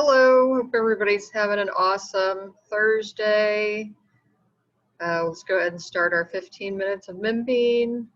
Hello, hope everybody's having an awesome Thursday. Let's go ahead and start our 15 minutes of Membean.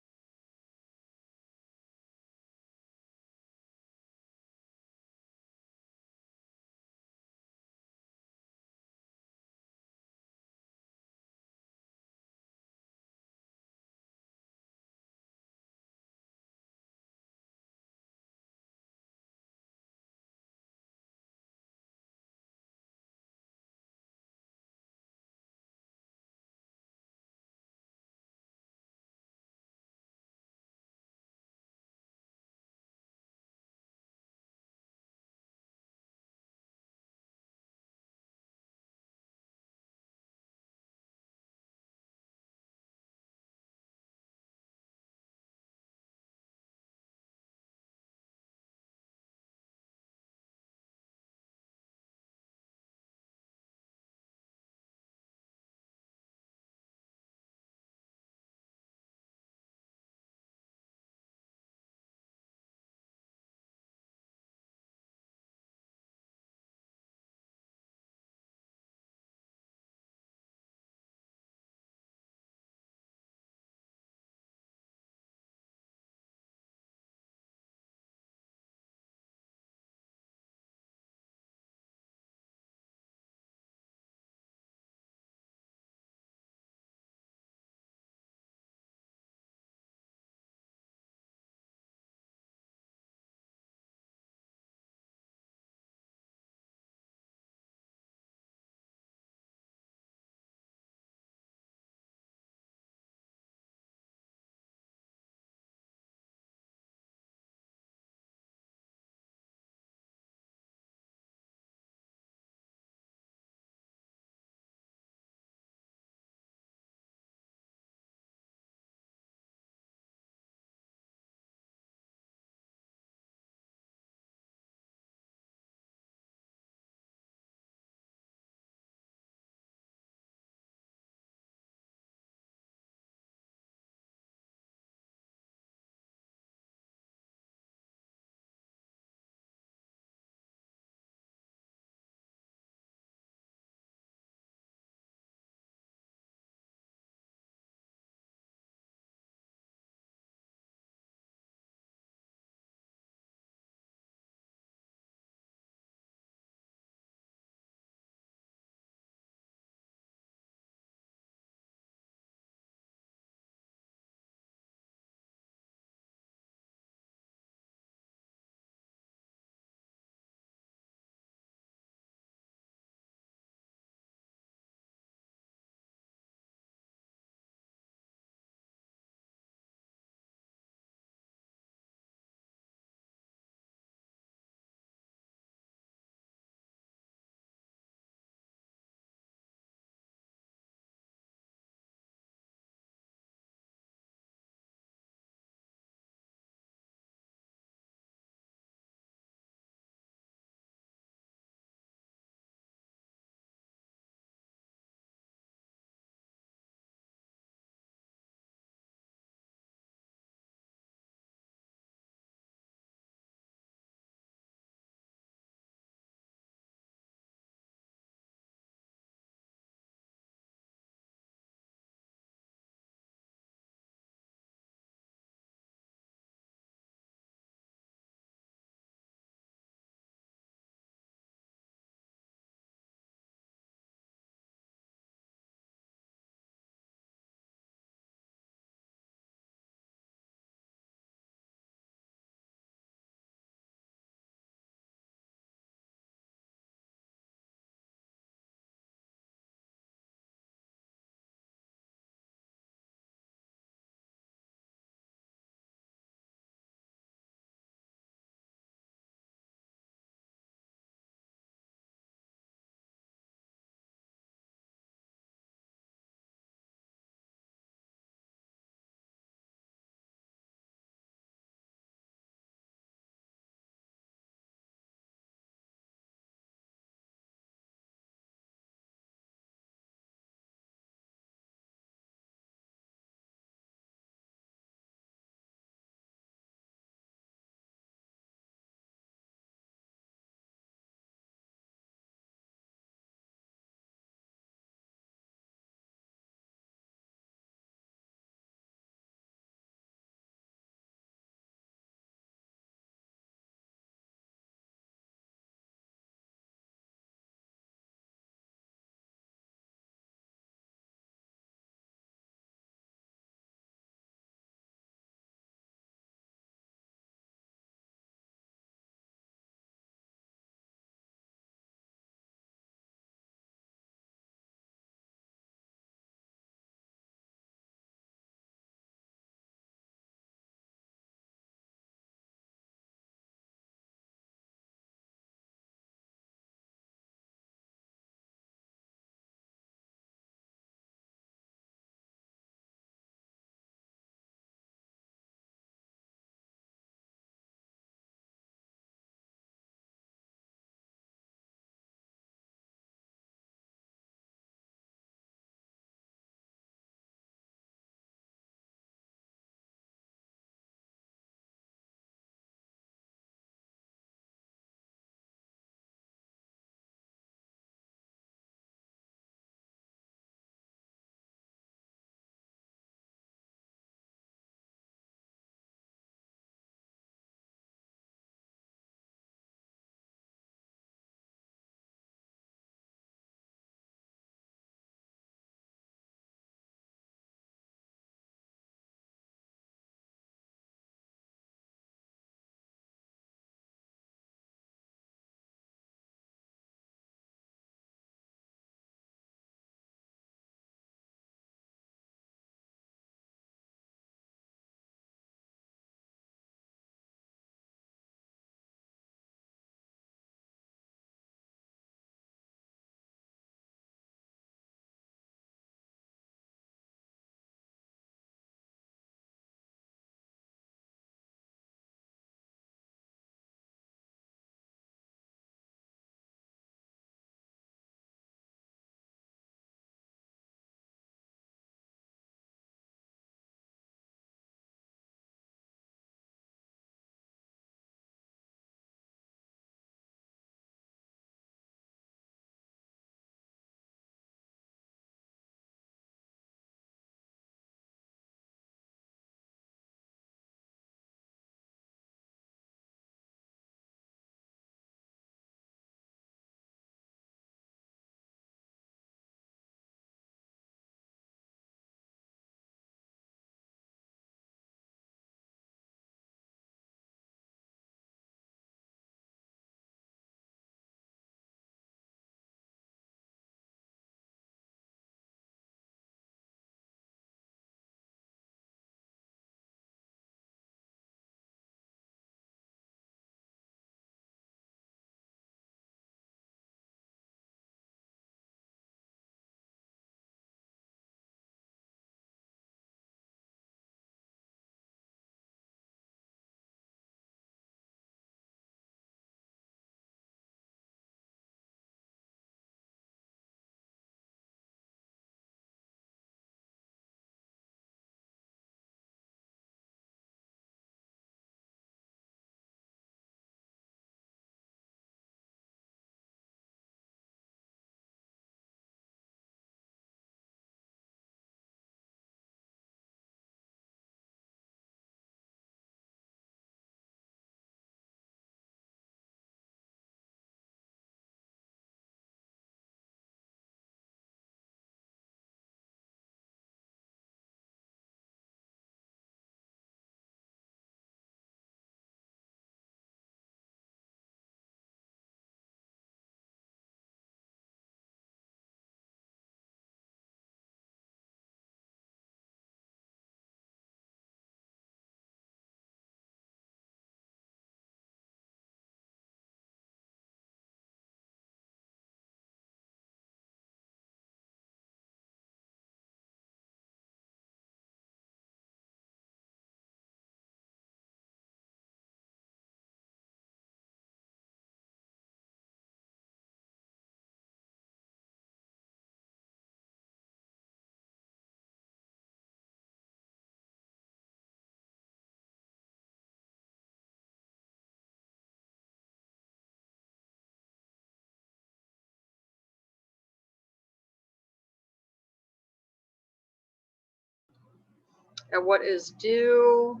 Now, what is due?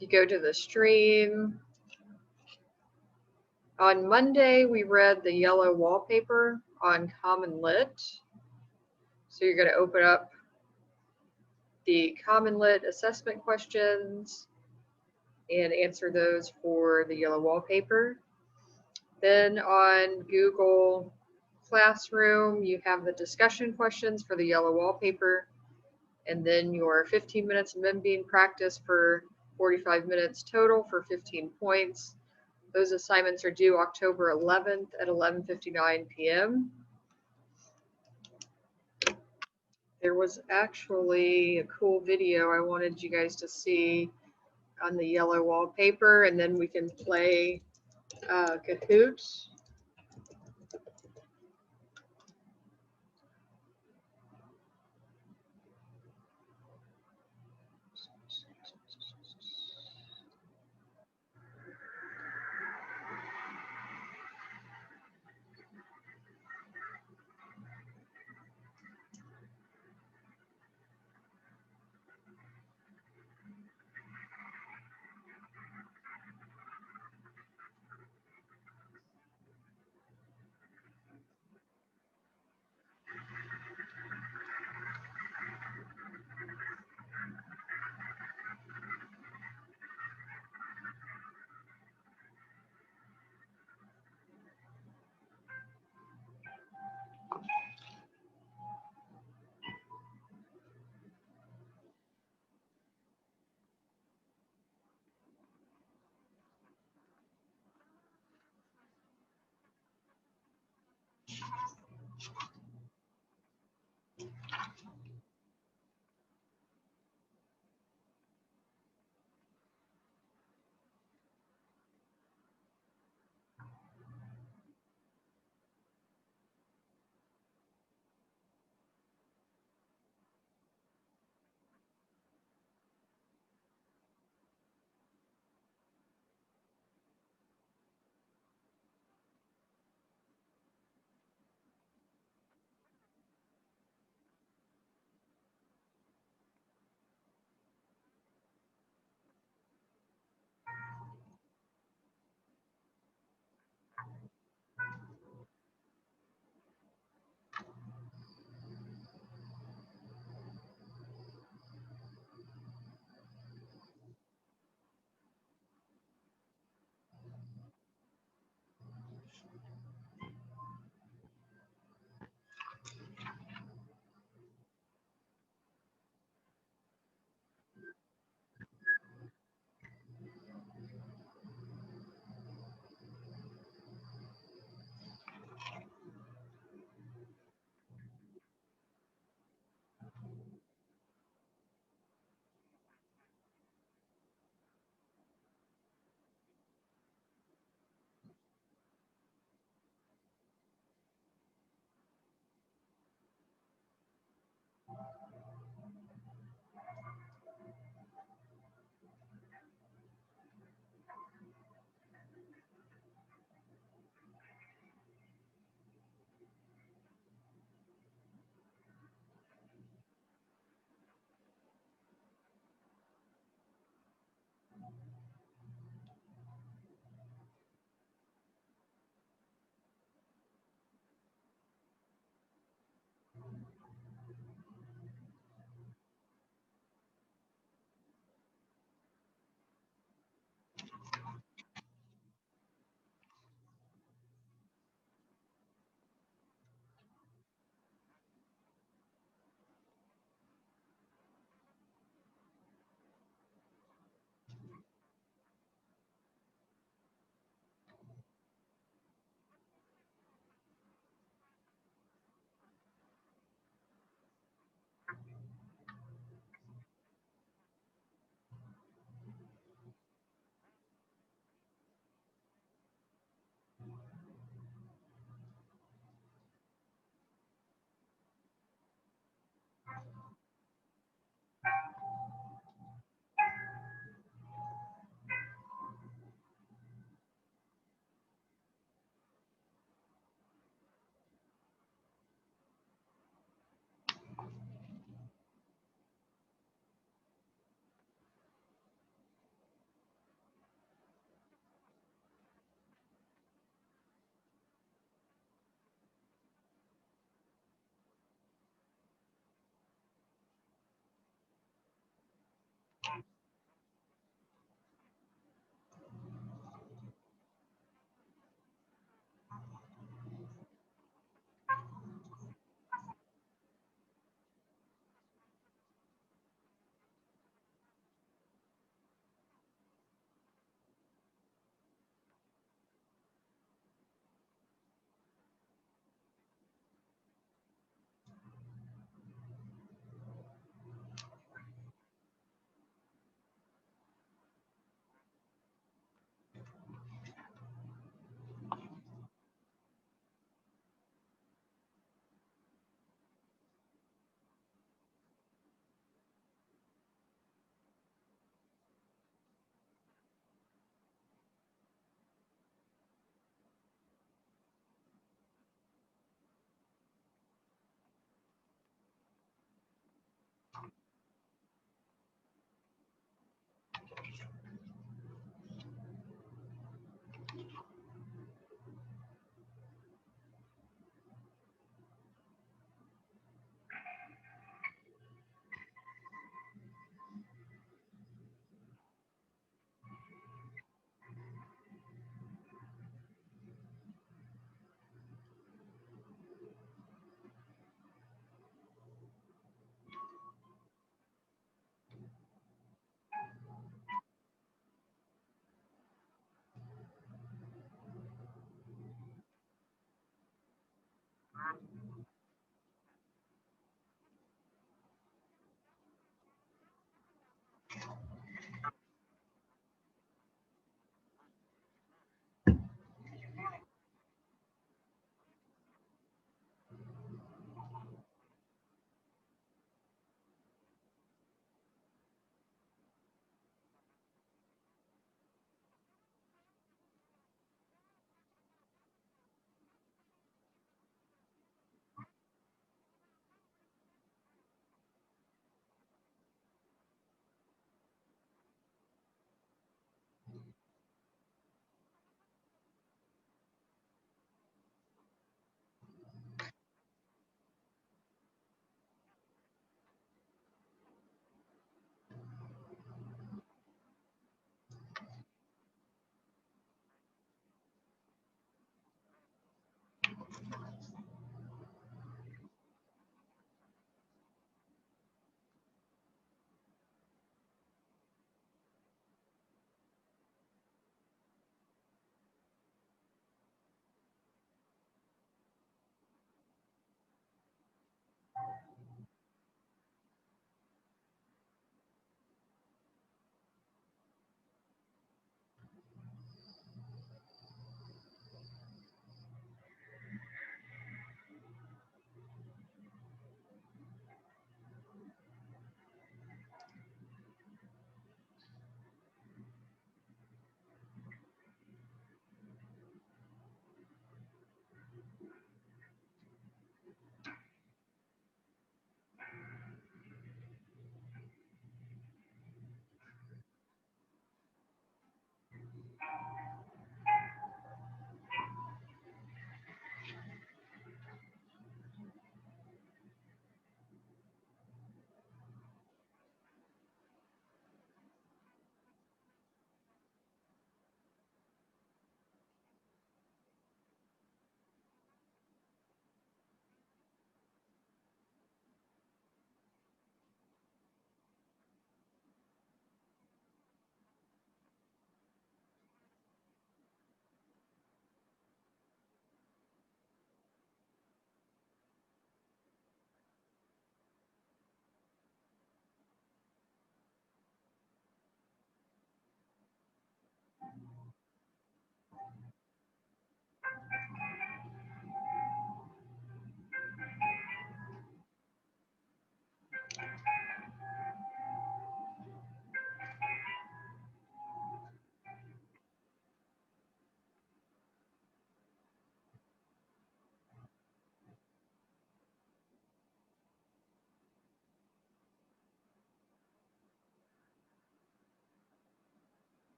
You go to the stream. On Monday, we read the yellow wallpaper on Common Lit. So you're going to open up the Common Lit assessment questions and answer those for the yellow wallpaper. Then on Google Classroom, you have the discussion questions for the yellow wallpaper, and then your 15 minutes of MemBean practice for 45 minutes total for 15 points. Those assignments are due October 11th at 11:59 p.m. There was actually a cool video I wanted you guys to see on the yellow wallpaper, and then we can play Kahoot.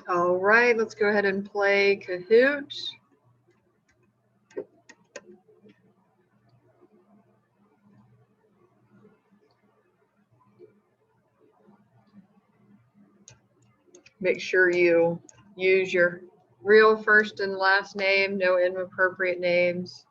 All right, let's go ahead and play Kahoot. Make sure you use your real first and last name, no inappropriate names.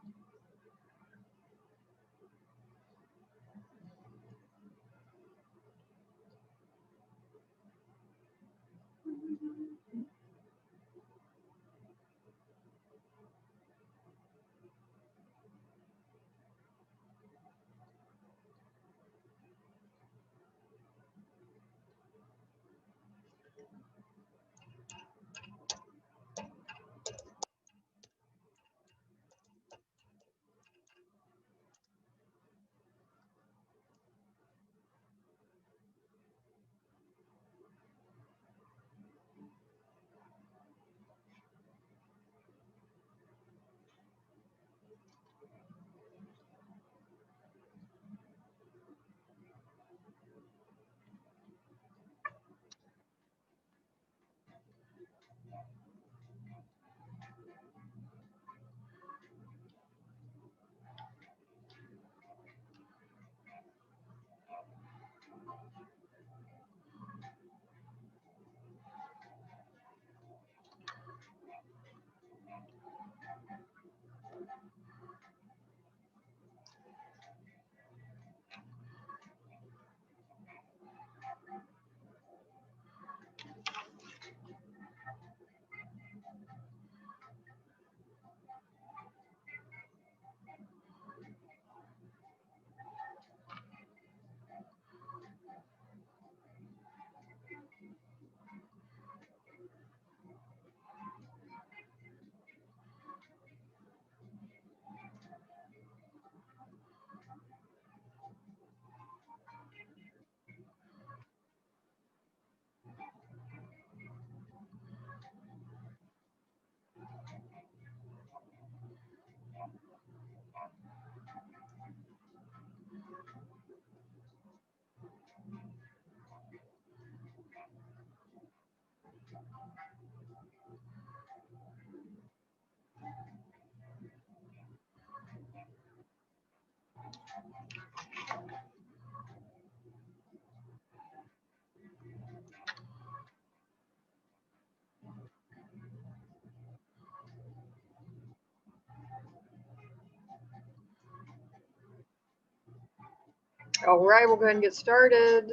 All right, we'll go ahead and get started.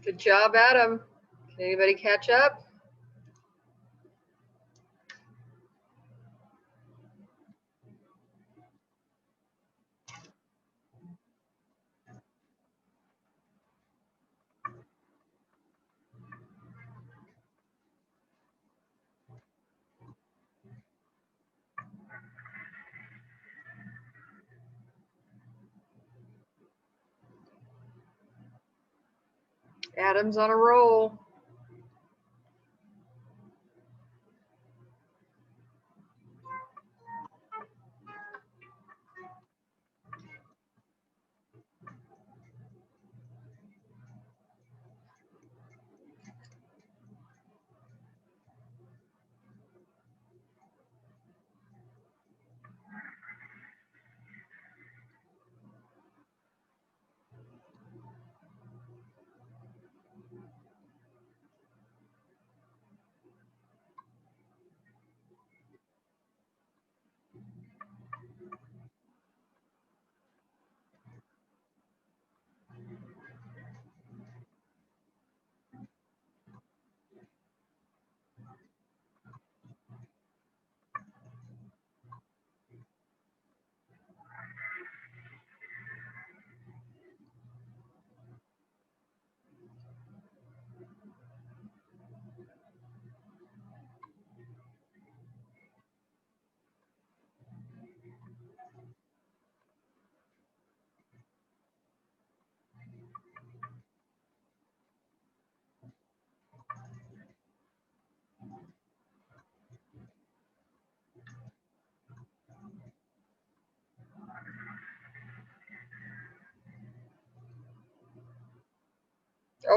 Good job, Adam. Can anybody catch up? Adam's on a roll.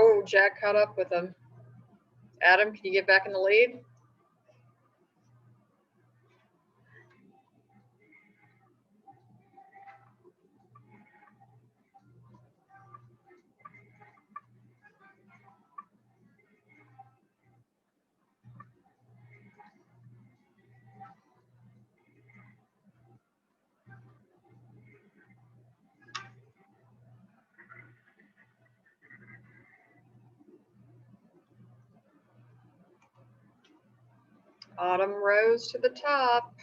Oh, Jack caught up with him. Adam, can you get back in the lead? Autumn rose to the top.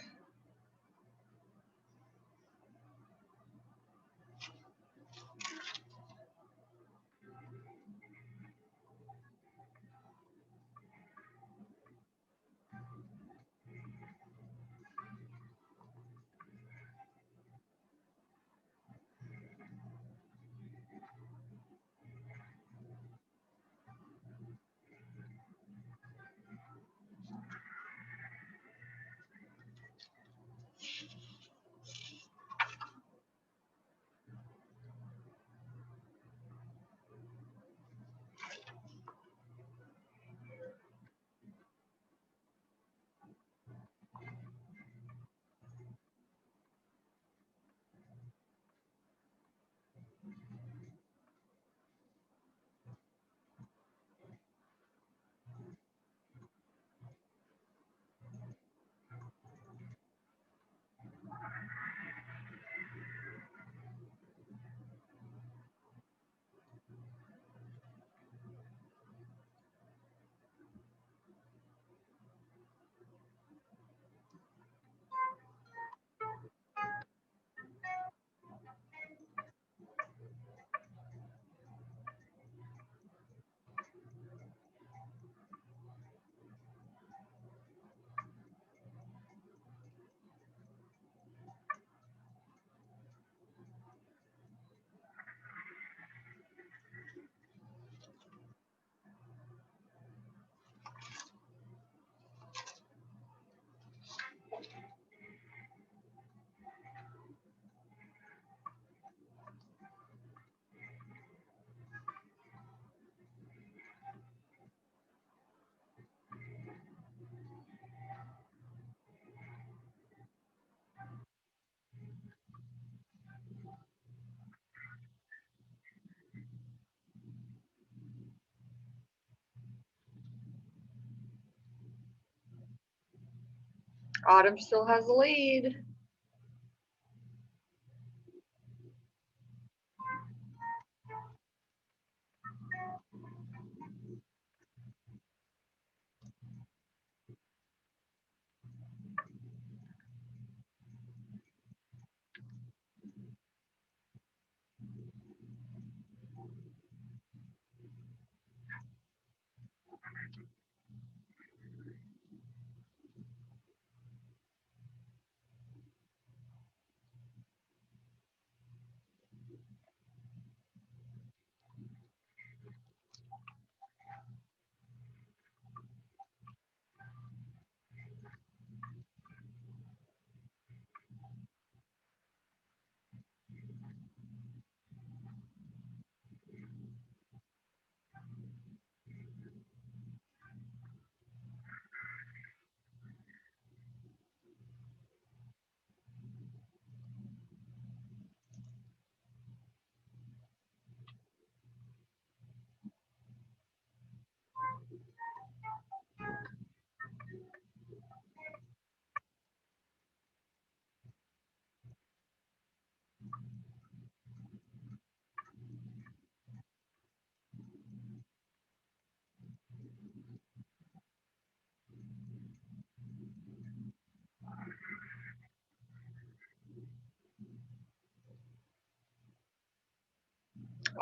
Autumn still has the lead.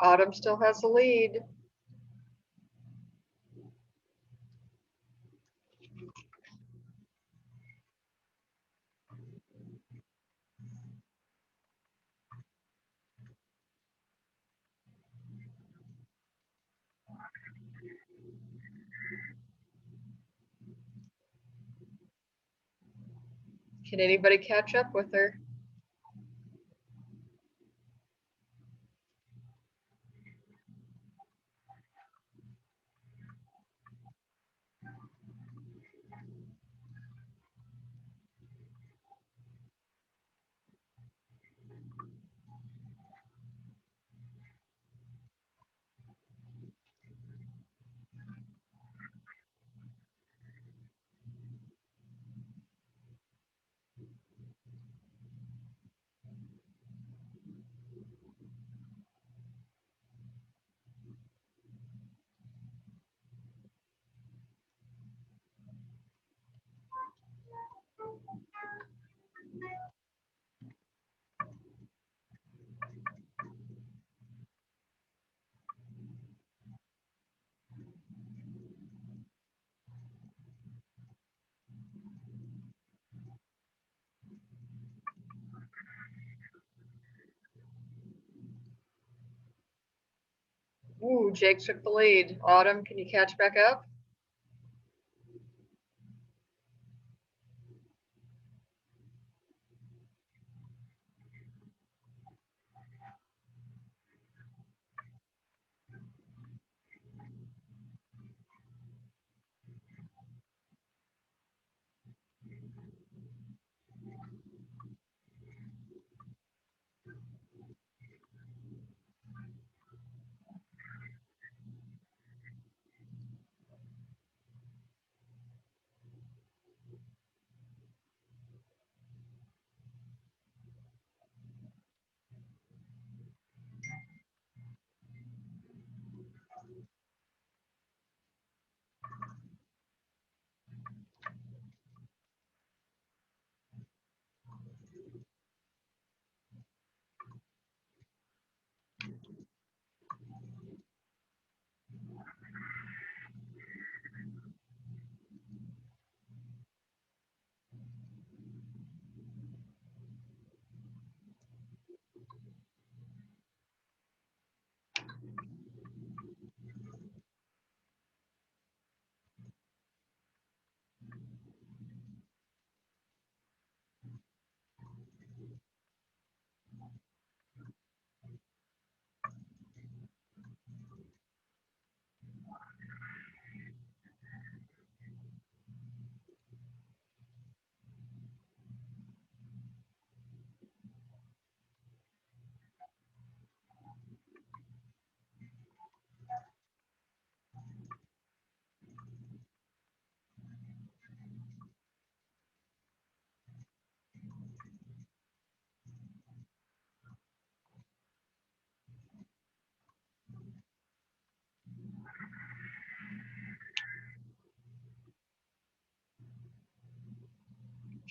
Autumn still has the lead. Can anybody catch up with her? Ooh, Jake took the lead. Autumn, can you catch back up?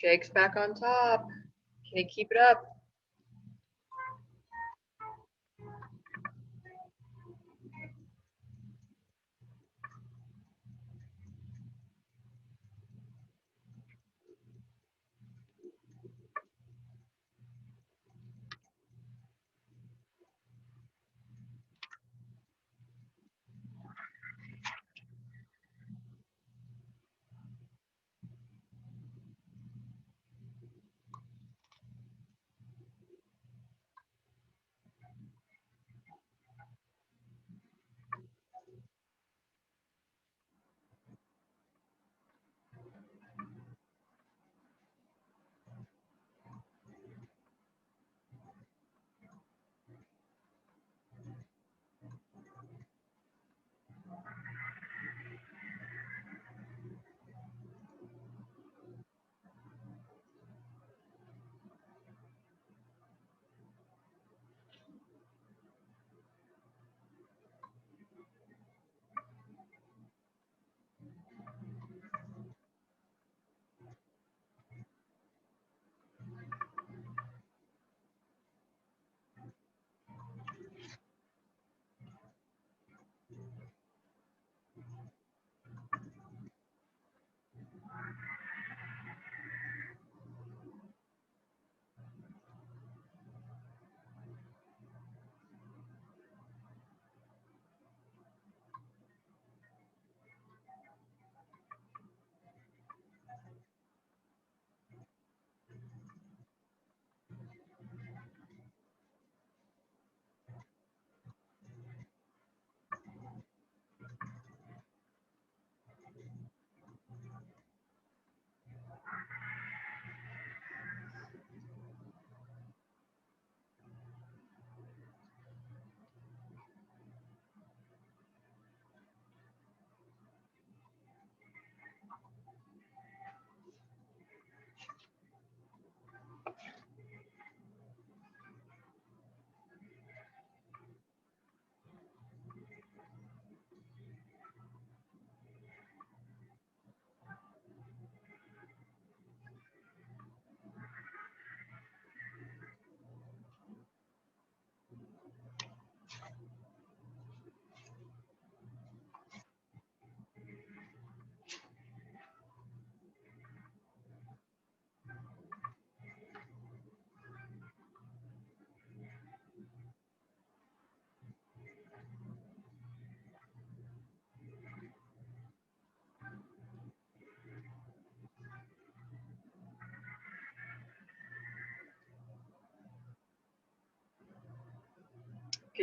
Jake's back on top. Can he keep it up?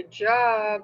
Good job.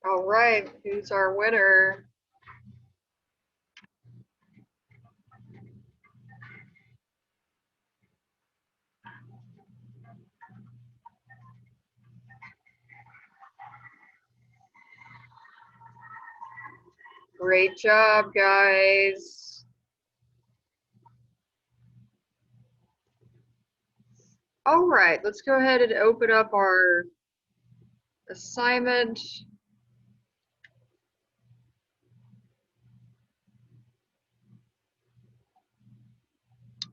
All right, who's our winner? Great job, guys. All right, let's go ahead and open up our assignment.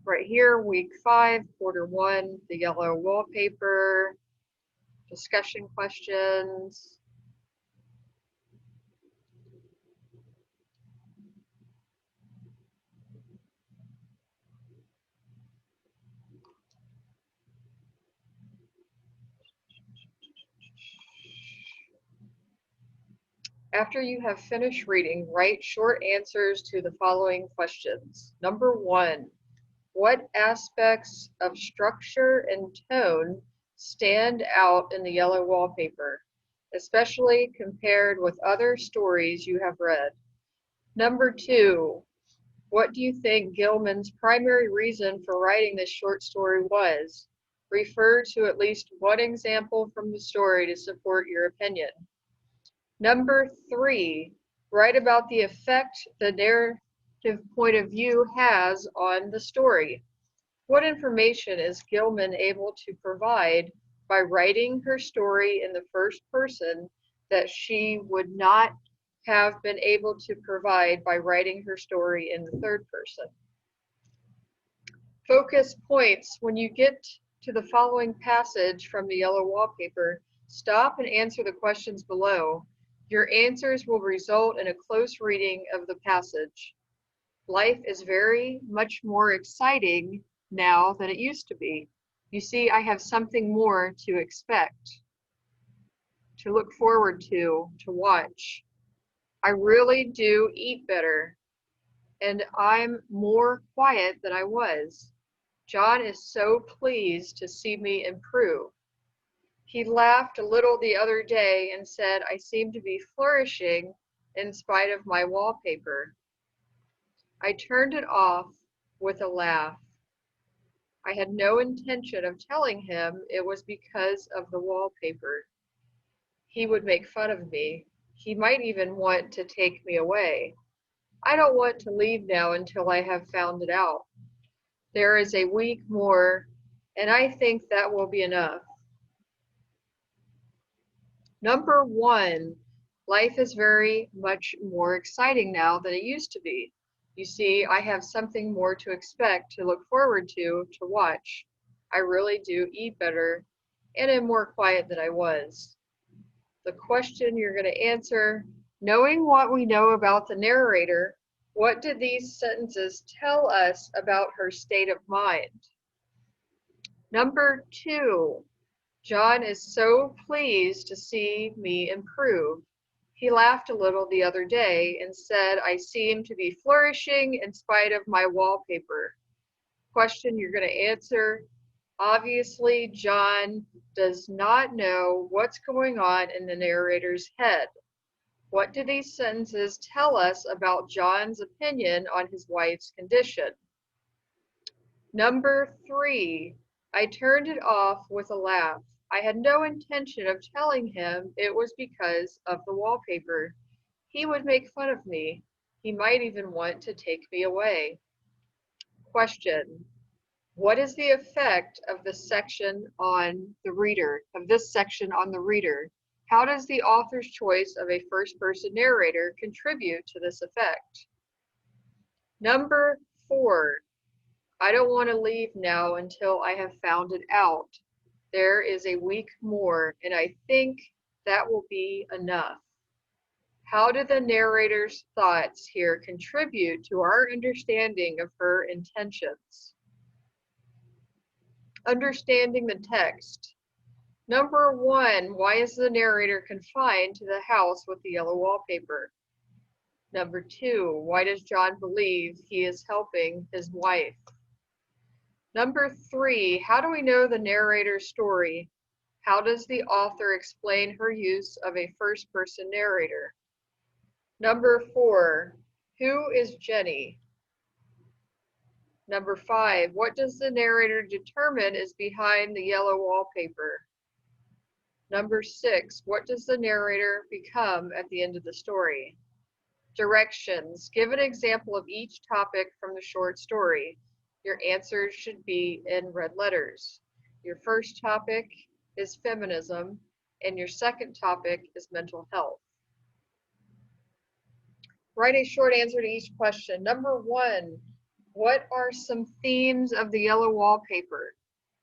Right here, week 5, quarter 1, the yellow wallpaper, discussion questions. After you have finished reading, write short answers to the following questions. Number 1, what aspects of structure and tone stand out in the yellow wallpaper, especially compared with other stories you have read? Number 2, what do you think Gilman's primary reason for writing this short story was? Refer to at least one example from the story to support your opinion. Number 3, write about the effect the narrative point of view has on the story. What information is Gilman able to provide by writing her story in the first person that she would not have been able to provide by writing her story in the third person? Focus points. When you get to the following passage from the yellow wallpaper, stop and answer the questions below. Your answers will result in a close reading of the passage. Life is very much more exciting now than it used to be. You see, I have something more to expect, to look forward to watch. I really do eat better, and I'm more quiet than I was. John is so pleased to see me improve. He laughed a little the other day and said I seem to be flourishing in spite of my wallpaper. I turned it off with a laugh. I had no intention of telling him it was because of the wallpaper. He would make fun of me. He might even want to take me away. I don't want to leave now until I have found it out. There is a week more, and I think that will be enough. Number 1, life is very much more exciting now than it used to be. You see, I have something more to expect, to look forward to watch. I really do eat better and am more quiet than I was. The question you're going to answer, knowing what we know about the narrator, what did these sentences tell us about her state of mind? Number 2, John is so pleased to see me improve. He laughed a little the other day and said I seem to be flourishing in spite of my wallpaper. Question you're going to answer. Obviously, John does not know what's going on in the narrator's head. What do these sentences tell us about John's opinion on his wife's condition? Number 3, I turned it off with a laugh. I had no intention of telling him it was because of the wallpaper. He would make fun of me. He might even want to take me away. Question. What is the effect of this section on the reader, How does the author's choice of a first-person narrator contribute to this effect? Number 4, I don't want to leave now until I have found it out. There is a week more, and I think that will be enough. How do the narrator's thoughts here contribute to our understanding of her intentions? Understanding the text. Number 1, why is the narrator confined to the house with the yellow wallpaper? Number 2, why does John believe he is helping his wife? Number 3, how do we know the narrator's story? How does the author explain her use of a first-person narrator? Number 4, who is Jenny? Number 5, what does the narrator determine is behind the yellow wallpaper? Number 6, what does the narrator become at the end of the story? Directions. Give an example of each topic from the short story. Your answers should be in red letters. Your first topic is feminism, and your second topic is mental health. Write a short answer to each question. Number 1, what are some themes of the yellow wallpaper?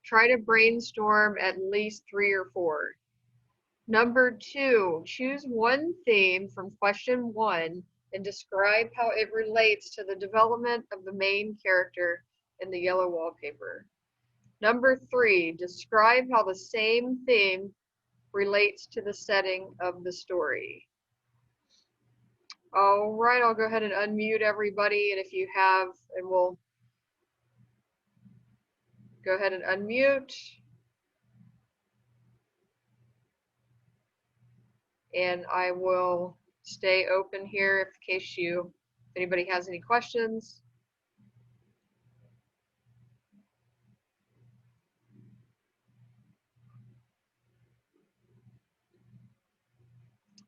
Try to brainstorm at least 3 or 4. Number 2, choose one theme from question 1 and describe how it relates to the development of the main character in the yellow wallpaper. Number 3, describe how the same theme relates to the setting of the story. All right, I'll go ahead and unmute everybody, and if you have, and we'll go ahead and unmute. And I will stay open here in case if anybody has any questions.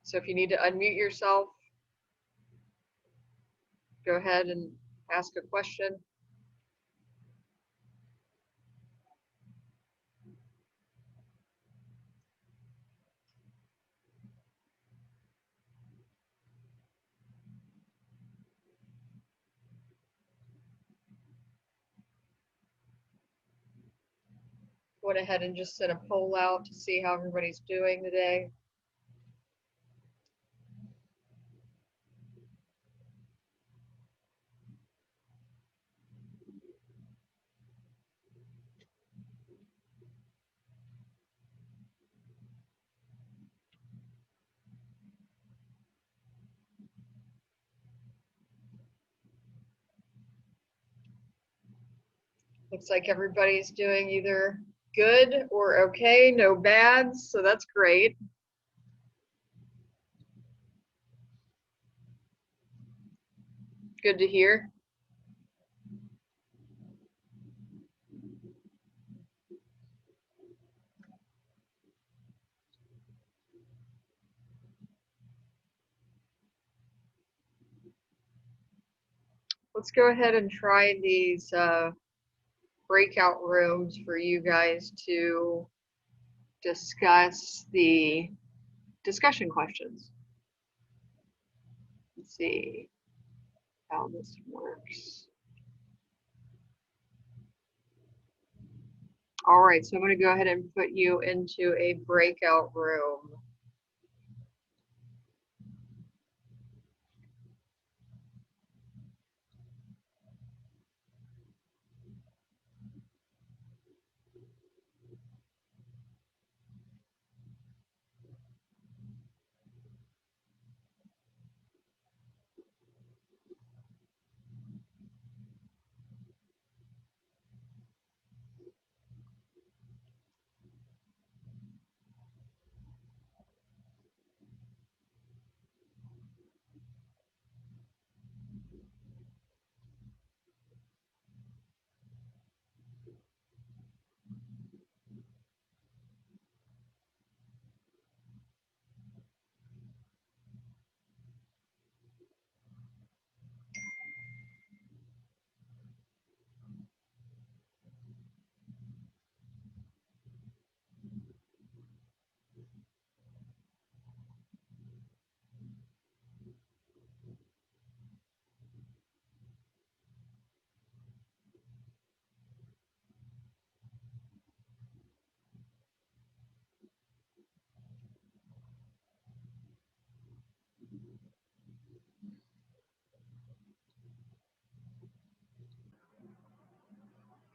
So if you need to unmute yourself, go ahead and ask a question. Went ahead and just sent a poll out to see how everybody's doing today. Looks like everybody's doing either good or okay, no bads, so that's great. Good to hear. Let's go ahead and try these breakout rooms for you guys to discuss the discussion questions. Let's see how this works. All right, so I'm going to go ahead and put you into a breakout room.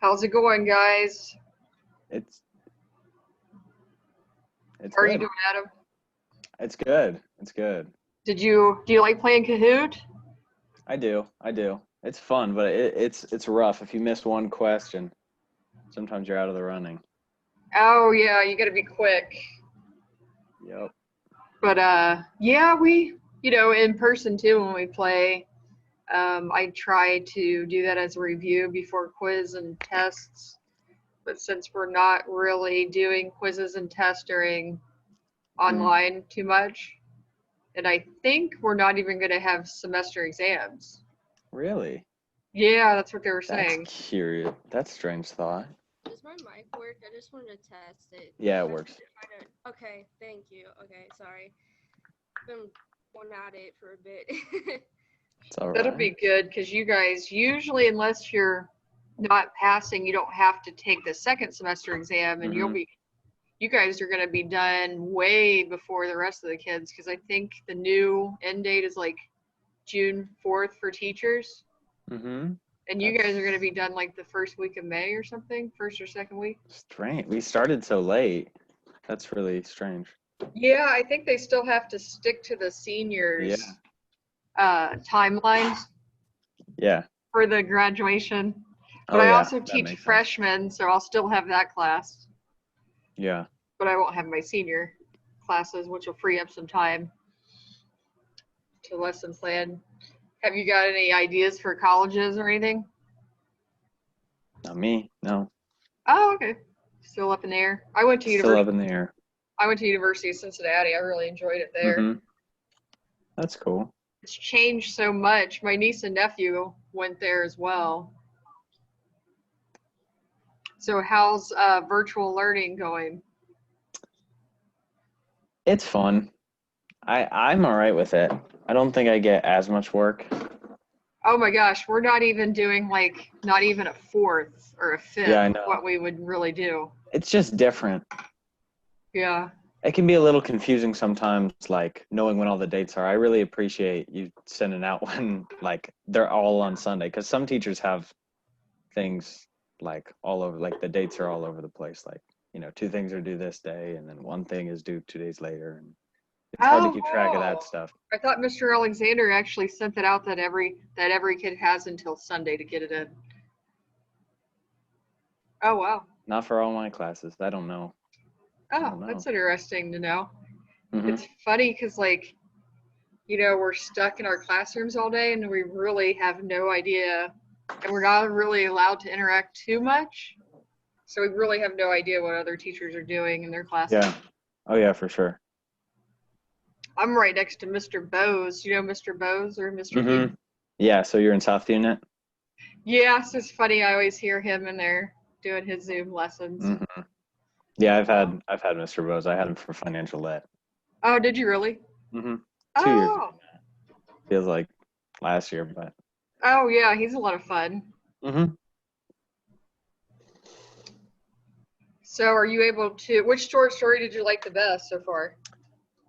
How's it going, guys? It's How are good. you doing, Adam? It's good. It's good. Do you like playing Kahoot? I do. It's fun, but it's rough. If you miss one question, sometimes you're out of the running. Oh yeah, you got to be quick. Yep. But yeah, we, in person too when we play. I try to do that as a review before quiz and tests. But since we're not really doing quizzes and tests during Mm, online too much, and I think we're not even going to have semester exams. really? Yeah, that's what they were That's saying. curious. That's a strange thought. Does my mic work? I just wanted to test it. Yeah, it I'm works. trying to. Okay, thank you. Okay, sorry. Been one at it for a bit. It's all That'll right. be good because you guys usually, unless you're not passing, you don't have to take the second semester exam, and Mm-hmm. you guys are going to be done way before the rest of the kids because I think the new end date is like June 4th for teachers. Mm-hmm. And you guys are going to That's be done like the first week of May or something, first or second week. strange. We started so late. That's really strange. Yeah, I think they still have to stick to the Yeah. seniors' timelines Yeah. for the graduation. But Oh I yeah, also that teach makes sense. freshmen, so I'll still have that class. Yeah. But I won't have my senior classes, which will free up some time to lesson plan. Have you got any ideas for colleges or anything? Not me. No. Oh, okay. Still up in the air. I went to Still university. up in the air. I went to University of Cincinnati. I really enjoyed it there. Mm-hmm. That's cool. It's changed so much. My niece and nephew went there as well. So how's virtual learning going? It's fun. I'm all right with it. I don't think I get as much work. Oh my gosh, we're not even doing like not even a fourth or a Yeah, fifth I of know. what we would really do. It's just different. Yeah. It can be a little confusing sometimes, like knowing when all the dates are. I really appreciate you sending out when like they're all on Sunday, because some teachers have things like all over, like the dates are all over the place. Like, two things are due this day, and then one thing is due 2 days later, and it's hard to Oh, keep track of that stuff. I thought Mr. Alexander actually sent it out that every kid has until Sunday to get it in. Oh wow. Not for all my classes. I don't know. I Oh, don't know. that's interesting to know. Hmm. It's funny because like, we're stuck in our classrooms all day and we really have no idea and we're not really allowed to interact too much. So we really have no idea what other teachers are doing in their classes. Yeah. Oh yeah, for sure. I'm right next to Mr. Bose. You know Mr. Bose or Mr. Heath? Hmm. Yeah. So you're in South Unit. Yeah, it's just funny. I always hear him in there doing his Zoom lessons. Hmm. Yeah, I've So. had Mr. Bose. I had him for financial lit. Oh, did you really? Hmm. 2 years ago. Oh, Feels like last year, but. oh yeah, he's a lot of fun. Hmm. So are you able to, which short story did you like the best so far?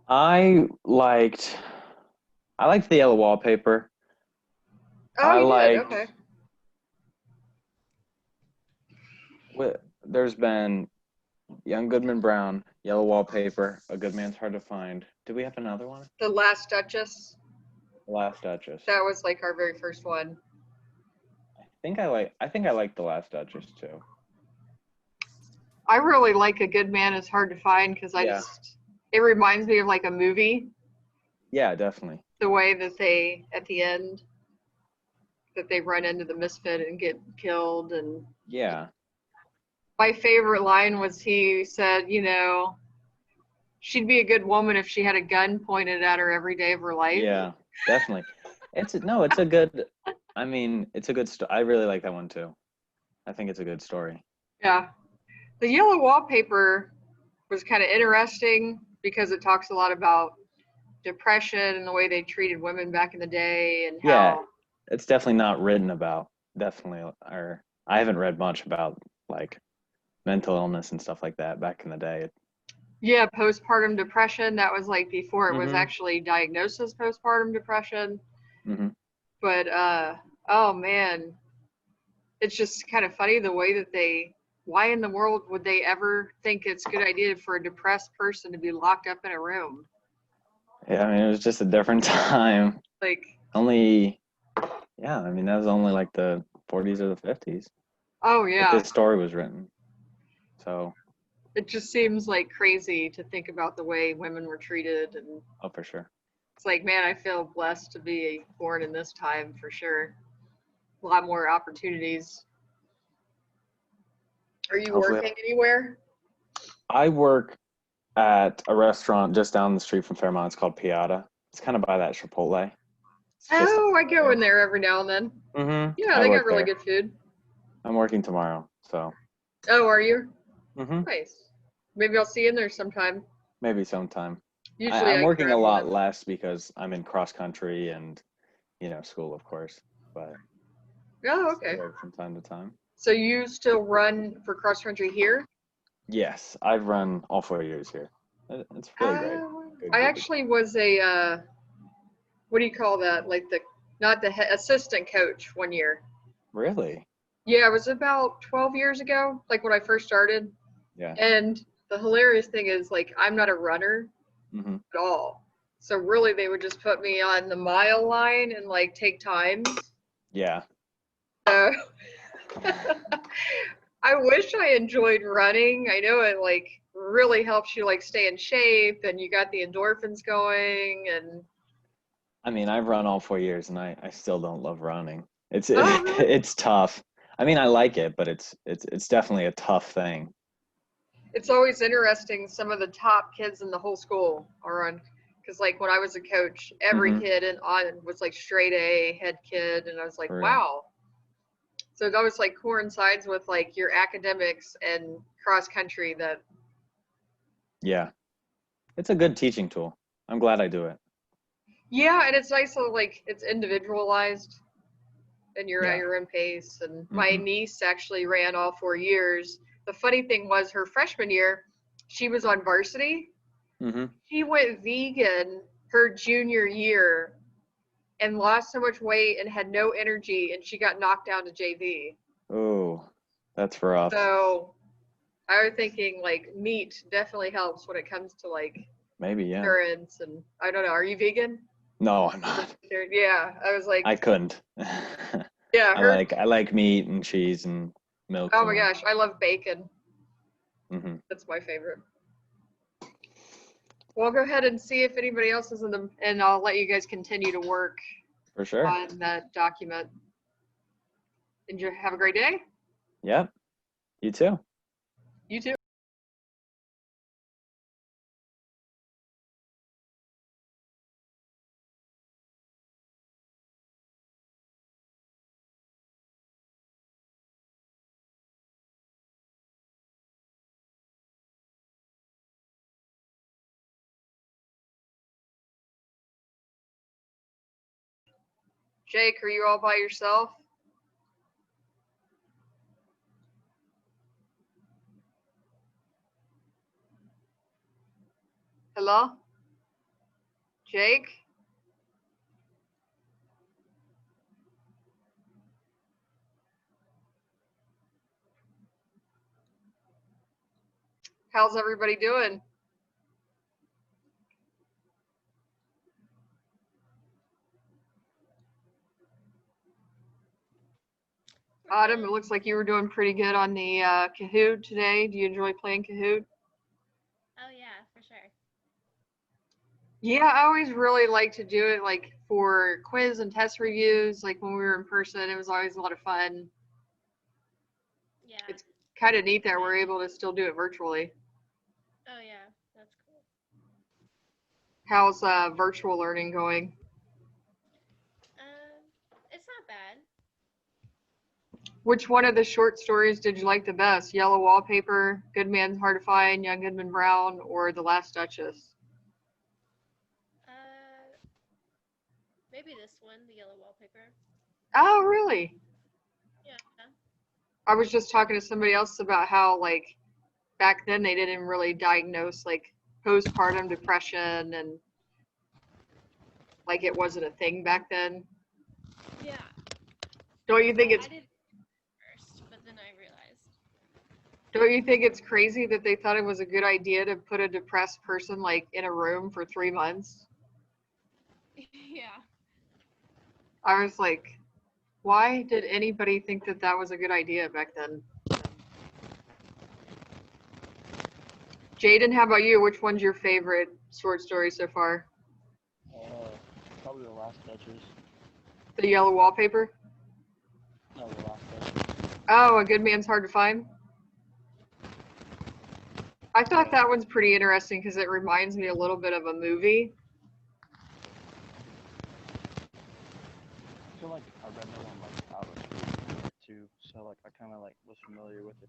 I liked the yellow wallpaper. Oh, I you did? liked Okay. there's been Young Goodman Brown, yellow wallpaper, A Good Man's Hard to Find. Do we have another one? The Last Duchess. The Last Duchess. That was like our very first one. I think I like The Last Duchess too. I really like A Good Man is Hard to Find because Yeah. it reminds me of like a movie, Yeah, definitely. the way that they, at the end, that they run into the misfit and get killed. And Yeah. my favorite line was he said, she'd be a good woman if she had a gun pointed at her every day of her life. Yeah, definitely. It's a good, I mean, it's a good story. I really like that one too. I think it's a good story. Yeah. The yellow wallpaper was kind of interesting because it talks a lot about depression and the way they treated women back in the day and Yeah, how. it's definitely not written about, definitely, or I haven't read much about like mental illness and stuff like that back in the day. Yeah, postpartum depression. That was like before it was Mm-hmm. actually diagnosed as postpartum depression. Mm-hmm. But oh man, it's just kind of funny the way that why in the world would they ever think it's a good idea for a depressed person to be locked up in a room? Yeah, I mean, it was just a different time. Like, Yeah, I mean, that was only like the 40s or the 50s oh that yeah. this story was written. So, It just seems like crazy to think about the way women were treated, and Oh, for sure. it's like, man, I feel blessed to be born in this time for sure. A lot more opportunities. Are you Hopefully, working anywhere? I work at a restaurant just down the street from Fairmont. It's called Piata. It's kind of by that Chipotle. It's just Oh, I go in there every now and then. Yeah, I they got work really there. good food. I'm working tomorrow, so Oh, are you? hmm Nice. Maybe I'll see you in there sometime. maybe sometime. Usually I'm I working a grab lot one. less because I'm in cross country and school, of course, but Oh, still okay. work from time to time. So you still run for cross country here? Yes, I've run all 4 years here. It's really great. Good I group. actually was a what do you call that? Like the not the assistant coach one year. Really? Yeah, it was about 12 years ago, like when I first started. Yeah. And the hilarious thing is, like, I'm not a runner hmm at all. So really, they would just put me on the mile line and like take times. Yeah. So I wish I enjoyed running. I know it like really helps you like stay in shape, and you got the endorphins going, and I mean, I've run all 4 years and I still don't love running. It's oh really? it's tough. I mean, I like it, but it's definitely a tough thing. It's always interesting. Some of the top kids in the whole school are on, because like when I was a coach, every hmm kid on was like straight A head kid, and I was like, For real. wow. So that was like coincides with like your academics and cross country. That Yeah. It's a good teaching tool. I'm glad I do it. yeah, and it's nice that like it's individualized and you're at Yeah. your own pace. And my hmm niece actually ran all 4 years. The funny thing was her freshman year, she was on varsity. hmm She went vegan her junior year and lost so much weight and had no energy, and she got knocked down to JV. Oh, that's rough. So I was thinking like meat definitely helps when it comes to like Maybe, yeah. endurance. And I don't know, are you vegan? No, I'm not. Yeah, I was like, I couldn't. yeah, her. I like meat and cheese and milk Oh too my much. gosh, I love bacon. hmm That's my favorite. Well, I'll go ahead and see if anybody else is in them, and I'll let you guys continue to work For sure. on that document. And you have a great day. Yep. You too. You too. Jake, are you all by yourself? Hello? Jake? How's everybody doing? Autumn, it looks like you were doing pretty good on the Kahoot today. Do you enjoy playing Kahoot? Oh yeah, for sure. Yeah, I always really like to do it like for quiz and test reviews. Like when we were in person, it was always a lot of fun. Yeah. It's kind of neat that we're able to still do it virtually. Oh yeah, that's cool. How's virtual learning going? It's not bad. Which one of the short stories did you like the best? Yellow Wallpaper, Good Man's Hard to Find, Young Goodman Brown, or The Last Duchess? Maybe this one, the yellow wallpaper. Oh, really? Yeah. I was just talking to somebody else about how, like, back then they didn't really diagnose, like, postpartum depression, and, like, it wasn't a thing back then. Yeah. Don't you think Well, it's I did first, but then I realized. don't you think it's crazy that they thought it was a good idea to put a depressed person, like, in a room for 3 months? Yeah. I was like, why did anybody think that that was a good idea back then? Jaden, how about you? Which one's your favorite short story so far? Probably The Last Sketches. The Yellow Wallpaper? No, The Last Sketches. Oh, A Good Man's Hard to Find? I thought that one's pretty interesting because it reminds me a little bit of a movie. I feel like I read that one like out of school too, so like I kind of like was familiar with it.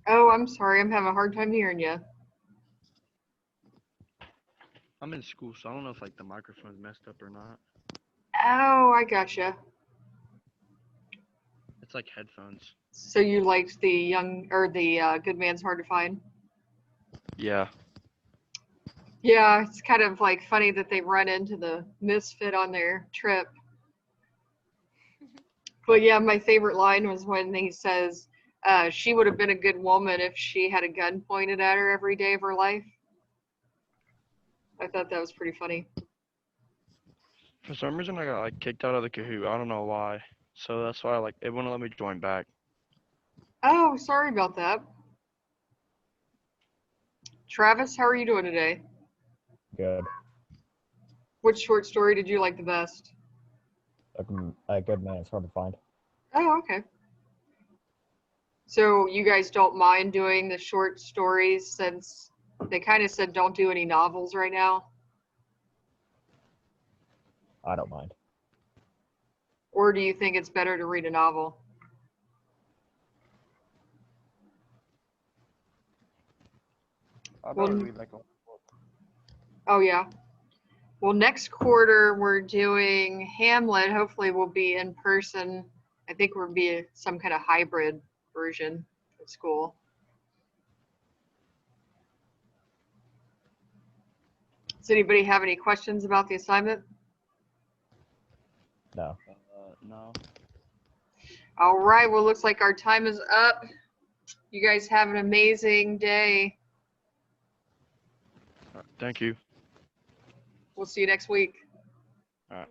Oh, I'm sorry. I'm having a hard time hearing you. I'm in school, so I don't know if like the microphone's messed up or not. Oh, I gotcha. It's like headphones. So you liked the Good Man's Hard to Find? Yeah. Yeah, it's kind of like funny that they run into the misfit on their trip. But yeah, my favorite line was when he says, she would have been a good woman if she had a gun pointed at her every day of her life. I thought that was pretty funny. For some reason, I got like kicked out of the Kahoot. I don't know why. So that's why like it wouldn't let me join back. Oh, sorry about that. Travis, how are you doing today? Good. Which short story did you like the best? A Good Man. It's hard to find. Oh, okay. So you guys don't mind doing the short stories since they kind of said don't do any novels right now? I don't mind. Or do you think it's better to read a novel? I'd Well, rather read like a book. Oh, yeah. Well, next quarter we're doing Hamlet. Hopefully we'll be in person. I think we'll be some kind of hybrid version at school. Does anybody have any questions about the assignment? No. No. All right. Well, looks like our time is up. You guys have an amazing day. Thank you. We'll see you next week. All right.